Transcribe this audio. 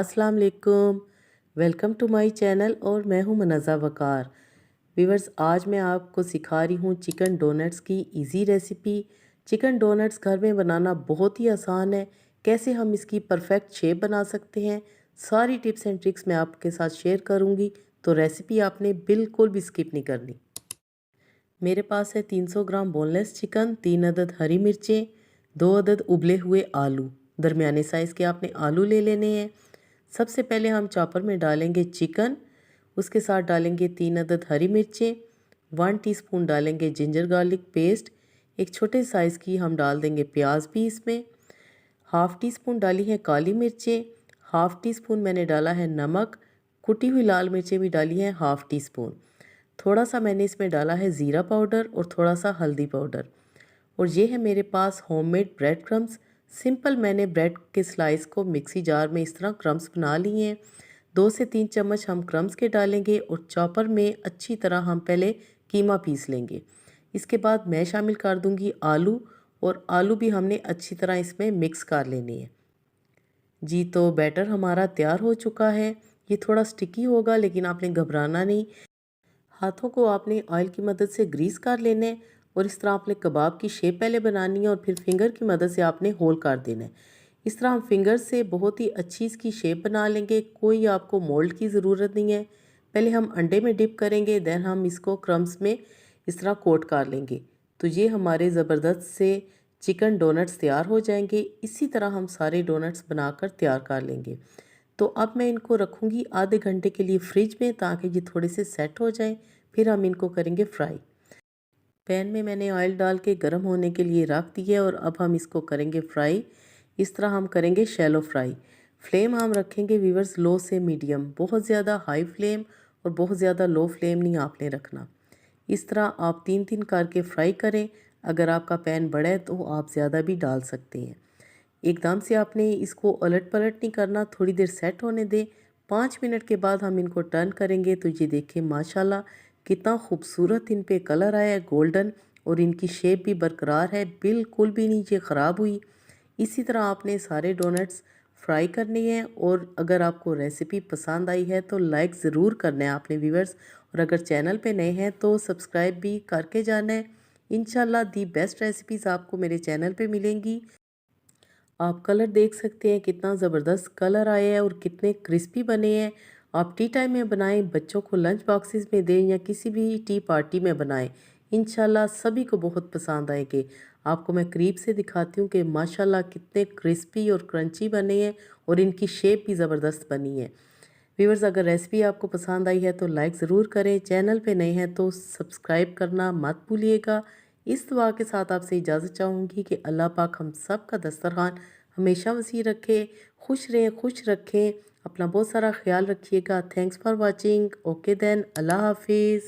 अस्सलाम वालेकुम। Welcome to my channel और मैं हूं मुनज़्ज़ा वकार। व्यूअर्स, आज मैं आपको सिखा रही हूं चिकन डोनट्स की इजी रेसिपी। चिकन डोनट्स घर में बनाना बहुत ही आसान है। कैसे हम इसकी परफेक्ट शेप बना सकते हैं, सारी टिप्स एंड ट्रिक्स मैं आपके साथ शेयर करूंगी, तो रेसिपी आपने बिल्कुल भी स्किप नहीं करनी। मेरे पास है 300 ग्राम बोनलेस चिकन, 3 अदद हरी मिर्चें, 2 अदद उबले हुए आलू। दरमियाने साइज़ के आपने आलू ले लेने हैं। सबसे पहले हम चॉपर में डालेंगे चिकन, उसके साथ डालेंगे 3 अदद हरी मिर्चें, 1 टीस्पून डालेंगे जिंजर गार्लिक पेस्ट, एक छोटे साइज़ की हम डाल देंगे प्याज भी इसमें, हाफ़ टी स्पून डाली है काली मिर्चें, हाफ़ टी स्पून मैंने डाला है नमक, कुटी हुई लाल मिर्चें भी डाली हैं हाफ़ टी स्पून। थोड़ा सा मैंने इसमें डाला है ज़ीरा पाउडर और थोड़ा सा हल्दी पाउडर। और ये है मेरे पास होममेड ब्रेड क्रम्स। सिंपल मैंने ब्रेड के स्लाइस को मिक्सी जार में इस तरह क्रम्स बना लिए हैं। 2 से 3 चम्मच हम क्रम्स के डालेंगे और चॉपर में अच्छी तरह हम पहले कीमा पीस लेंगे। इसके बाद मैं शामिल कर दूंगी आलू, और आलू भी हमने अच्छी तरह इसमें मिक्स कर लेने हैं। जी, तो बैटर हमारा तैयार हो चुका है। ये थोड़ा स्टिकी होगा लेकिन आपने घबराना नहीं। हाथों को आपने ऑयल की मदद से ग्रीस कर लेना है और इस तरह आपने कबाब की शेप पहले बनानी है और फिर फिंगर की मदद से आपने होल कर देना है। इस तरह हम फिंगर से बहुत ही अच्छी इसकी शेप बना लेंगे। कोई आपको मोल्ड की ज़रूरत नहीं है। पहले हम अंडे में डिप करेंगे, देन हम इसको क्रम्स में इस तरह कोट कर लेंगे। तो ये हमारे ज़बरदस्त से चिकन डोनट्स तैयार हो जाएंगे। इसी तरह हम सारे डोनट्स बनाकर तैयार कर लेंगे। तो अब मैं इनको रखूँगी आधे घंटे के लिए फ्रिज में, ताकि ये थोड़े से सेट हो जाएं। फिर हम इनको करेंगे फ्राई। पैन में मैंने ऑयल डाल के गर्म होने के लिए रख दिया है और अब हम इसको करेंगे फ्राई। इस तरह हम करेंगे शैलो फ्राई। फ्लेम हम रखेंगे व्यूअर्स लो से मीडियम, बहुत ज़्यादा हाई फ्लेम और बहुत ज़्यादा लो फ्लेम नहीं आपने रखना। इस तरह आप 3-3 करके फ्राई करें। अगर आपका पैन बड़ा है तो आप ज़्यादा भी डाल सकते हैं। एकदम से आपने इसको उलट पलट नहीं करना, थोड़ी देर सेट होने दें। 5 मिनट के बाद हम इनको टर्न करेंगे तो ये देखें माशाल्लाह कितना खूबसूरत इन पे कलर आया है गोल्डन, और इनकी शेप भी बरकरार है, बिल्कुल भी नहीं ये ख़राब हुई। इसी तरह आपने सारे डोनट्स फ्राई करने हैं। और अगर आपको रेसिपी पसंद आई है तो लाइक ज़रूर करना है आपने व्यूअर्स, और अगर चैनल पे नए हैं तो सब्सक्राइब भी करके जाना है। इंशाल्लाह दी बेस्ट रेसिपीज़ आपको मेरे चैनल पे मिलेंगी। आप कलर देख सकते हैं कितना ज़बरदस्त कलर आया है और कितने क्रिस्पी बने हैं। आप टी टाइम में बनाएं, बच्चों को लंच बॉक्सेस में दें या किसी भी टी पार्टी में बनाएं। इंशाल्लाह सभी को बहुत पसंद आएंगे। आपको मैं करीब से दिखाती हूँ कि माशाल्लाह कितने क्रिस्पी और क्रंची बने हैं, और इनकी शेप भी ज़बरदस्त बनी है। व्यूअर्स, अगर रेसिपी आपको पसंद आई है तो लाइक ज़रूर करें। चैनल पे नए हैं तो सब्सक्राइब करना मत भूलिएगा। इस दुआ के साथ आपसे इजाज़त चाहूँगी कि अल्लाह पाक हम सब का दस्तरखान हमेशा वसी रखे, खुश रहें, खुश रखें। अपना बहुत सारा ख्याल रखिएगा। Thanks for watching. Okay then, अल्लाह हाफिज़।